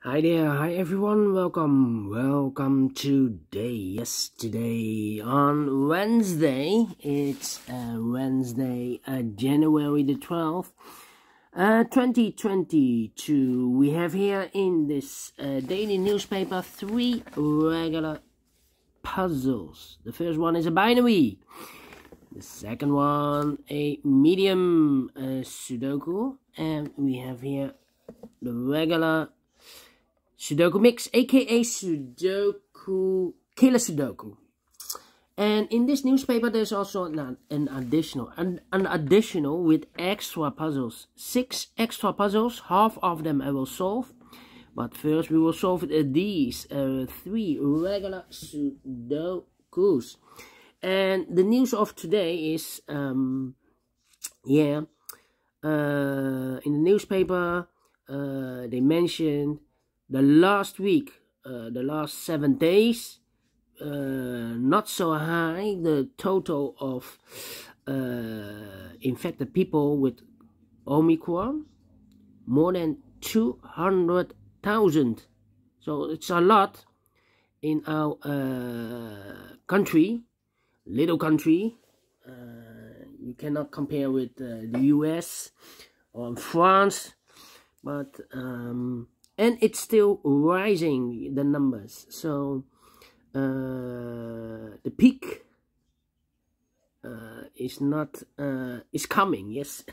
Hi there, hi everyone, welcome today. Yes, today on Wednesday, it's Wednesday, January the 12th, 2022. We have here in this daily newspaper 3 regular puzzles. The first one is a binary, the second one a medium Sudoku, and we have here the regular Sudoku mix, aka Sudoku Killer Sudoku. And in this newspaper there's also an additional with extra puzzles. 6 extra puzzles, half of them I will solve. But first we will solve these 3 regular Sudokus. And the news of today is in the newspaper they mentioned the last week, the last 7 days, not so high, the total of infected people with Omicron, more than 200,000. So it's a lot in our country, little country. You cannot compare with the US or France, but and it's still rising, the numbers. So the peak is coming, yes.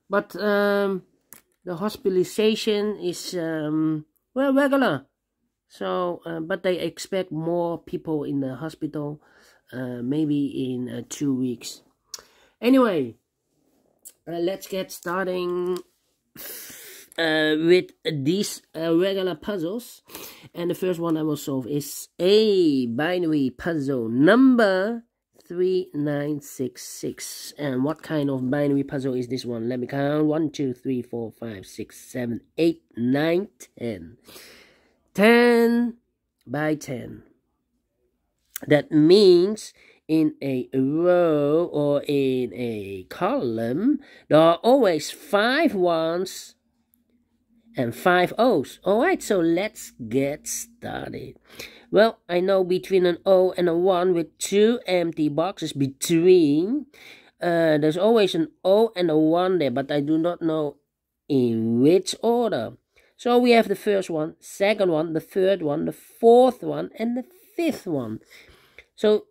But the hospitalization is regular. So but they expect more people in the hospital, maybe in 2 weeks. Anyway, let's get starting with these regular puzzles. And the first one I will solve is a binary puzzle number 3966. And what kind of binary puzzle is this one? Let me count. 1 2 3 4 5 6 7 8 9 10. 10 by 10. That means in a row or in a column there are always 5 ones and 5 O's. Alright, so let's get started. Well, I know between an O and a 1 with 2 empty boxes between, there's always an O and a 1 there, but I do not know in which order. So we have the first one, second one, the third one, the fourth one, and the fifth one. So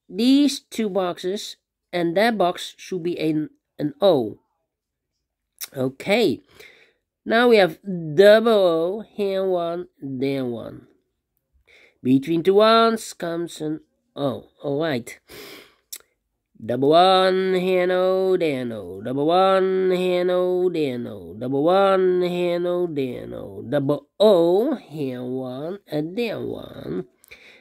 these 2 boxes and that box should be an O. Okay. Now we have double O, here 1, there 1. Between 2 ones comes an O. Alright. Double 1, here no, there no. Double 1, here no, there no. Double 1, here no, there no. Double O, here 1, and there 1.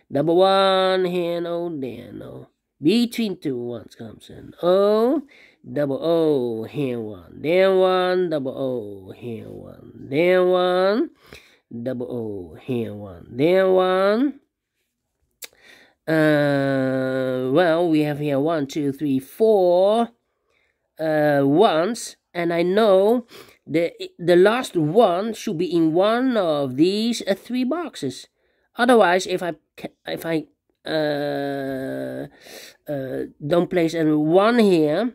Double 1, here no, there no. Between 2 ones comes an O. Double O, here 1, there 1. Double O, here 1, there 1. Double O, here 1, there 1. Well, we have here 1 2 3 4 ones, and I know the last one should be in one of these 3 boxes. Otherwise, if I don't place a 1 here,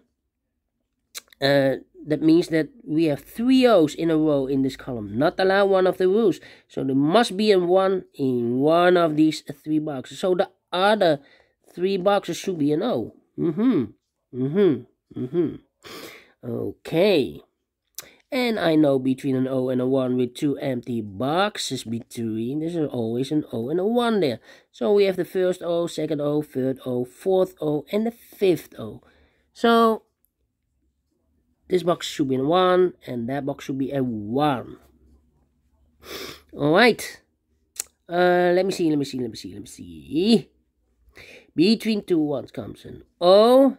that means that we have 3 O's in a row in this column. Not allowed, one of the rules. So there must be a 1 in one of these 3 boxes. So the other 3 boxes should be an O. Okay. And I know between an O and a 1 with 2 empty boxes between, there's always an O and a 1 there. So we have the first O, second O, third O, fourth O, and the fifth O. So this box should be a 1, and that box should be a 1. Alright. Let me see. Between 2 ones comes an O.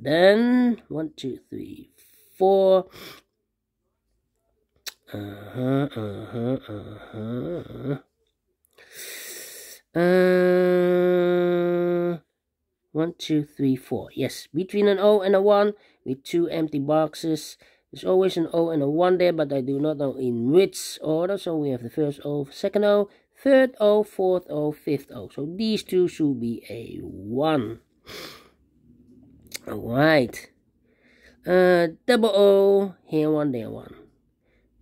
Then 1 2 3 4. 1, 2, 3, 4. Yes, between an O and a 1 with 2 empty boxes. There's always an O and a 1 there, but I do not know in which order. So we have the first O, second O, third O, fourth O, fifth O. So these two should be a 1. Alright. Double O, here 1, there 1.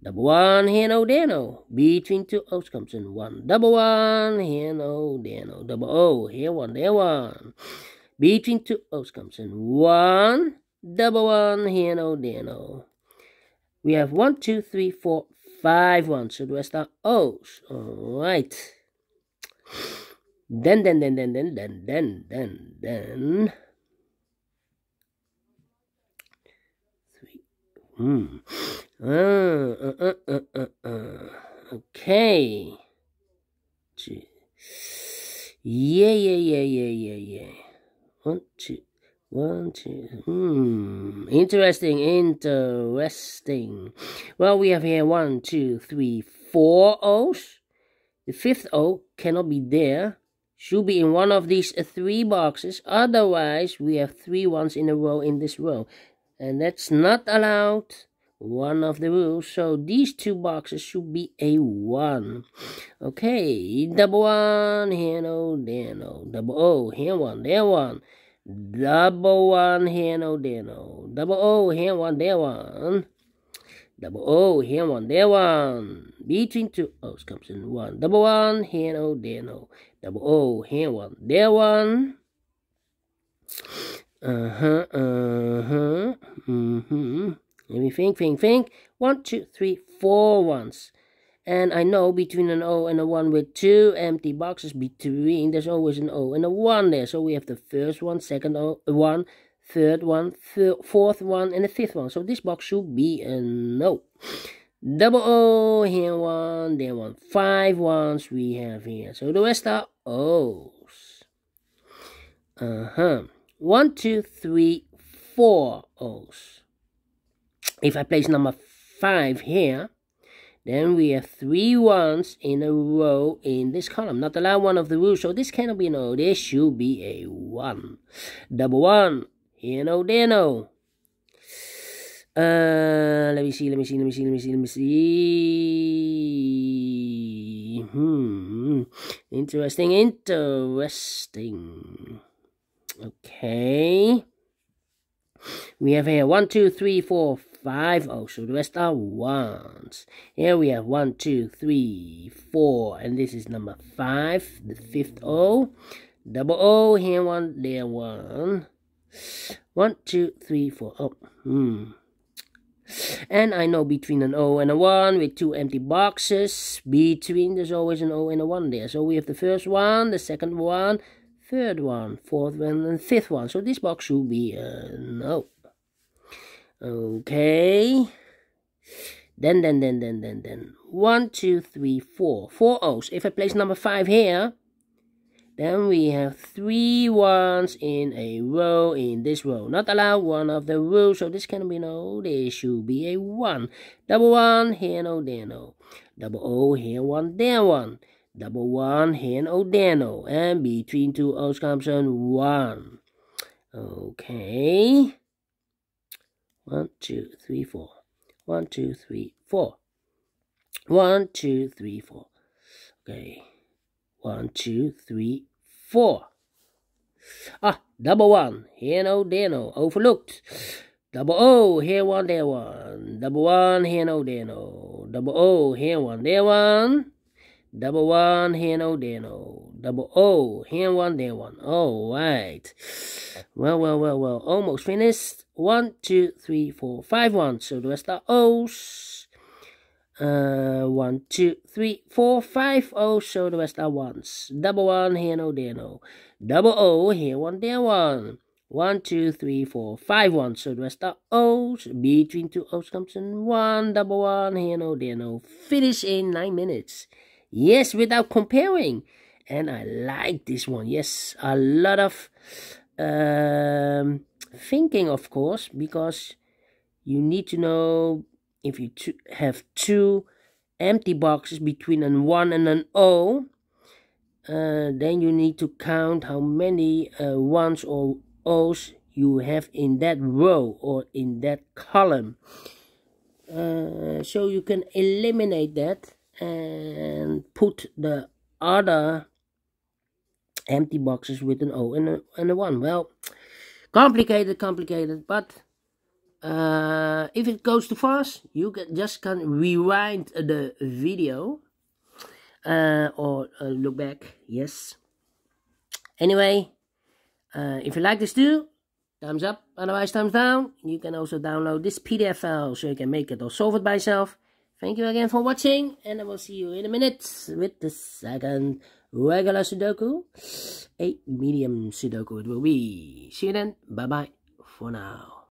Double 1, here no, there no. Between 2 O's comes in 1. Double 1, here no, there no. Double O, here 1, there 1. Between 2 O's comes in 1. Double 1, here no, there no. We have 1, 2, 3, 4, 5 ones. So the rest are O's. Alright. Then. 3. Okay. 2. Yeah. 1, 2. 1, 2. Interesting. Well, we have here 1, 2, 3, 4 O's. The fifth O cannot be there. Should be in one of these 3 boxes. Otherwise, we have 3 ones in a row in this row. And that's not allowed. One of the rules. So these 2 boxes should be a 1. Okay. Double 1, here no, there no. Double O, here 1, there 1. Double 1, here no, there no. Double O, here 1, there 1. Double O, here 1, there 1. Between 2 O's comes in 1. Double 1, here no, there no. Double O, here 1, there 1. Let me think. 1, 2, 3, 4 ones. And I know between an O and a 1 with 2 empty boxes between, there's always an O and a 1 there. So we have the first one, second one, third one, fourth one, and the fifth one. So this box should be a no. Double O, here 1, there 1. 5 ones we have here. So the rest are O's. 1, 2, 3, 4 O's. If I place number 5 here, then we have 3 ones in a row in this column. Not allowed one of the rules, so this cannot be an O. This should be a 1. Double 1, here no, there no. Let me see. Interesting. Okay. We have here 1, 2, 3, 4, 5 O's. So the rest are 1s. Here we have 1, 2, 3, 4. And this is number 5, the 5th O. Double O, here 1, there 1. 1, 2, 3, 4. Oh. And I know between an O and a 1 with 2 empty boxes. Between, there's always an O and a 1 there. So we have the first one, the second one, third one, fourth one, and fifth one. So this box should be a no. Okay. Then. 1, 2, 3, 4. 4 O's. If I place number 5 here, then we have 3 ones in a row in this row. Not allowed one of the rules, so this can be no. This should be a 1. Double 1, here no, there no. Double O, here 1, there 1. Double 1, here no, there no. And between 2 O's comes in 1. Okay. 1, 2, 3, 4. 1, 2, 3, 4. 1, 2, 3, 4. Okay. 1, 2, 3, 4. Double 1. Here no, there no. Overlooked. Double O. Here 1, there 1. Double 1. Here no, there no. Double O. Here 1, there 1. Double 1. Here no, there no. Double O. Here 1, there 1. Alright. Well. Almost finished. 1, 2, 3, 4, 5 ones. So the rest are O's. 1, 2, 3, 4, 5 O's. So the rest are 1s. Double 1, here no, there no. Double O, here 1, there 1. 1, 2, 3, 4, 5 ones. So the rest are O's. Between 2 O's comes in 1. Double 1, here no, there no. Finish in 9 minutes. Yes, without comparing. And I like this one. Yes, a lot of thinking, of course, because you need to know if you have 2 empty boxes between an 1 and an O, then you need to count how many ones or O's you have in that row or in that column. So you can eliminate that and put the other empty boxes with an O and a 1. Well, complicated, but if it goes too fast, you just can rewind the video or look back. Yes. Anyway, if you like this too, thumbs up, otherwise thumbs down. You can also download this PDF file so you can make it or solve it by yourself. Thank you again for watching, and I will see you in a minute with the second regular Sudoku. A medium Sudoku it will be. See you then. Bye bye for now.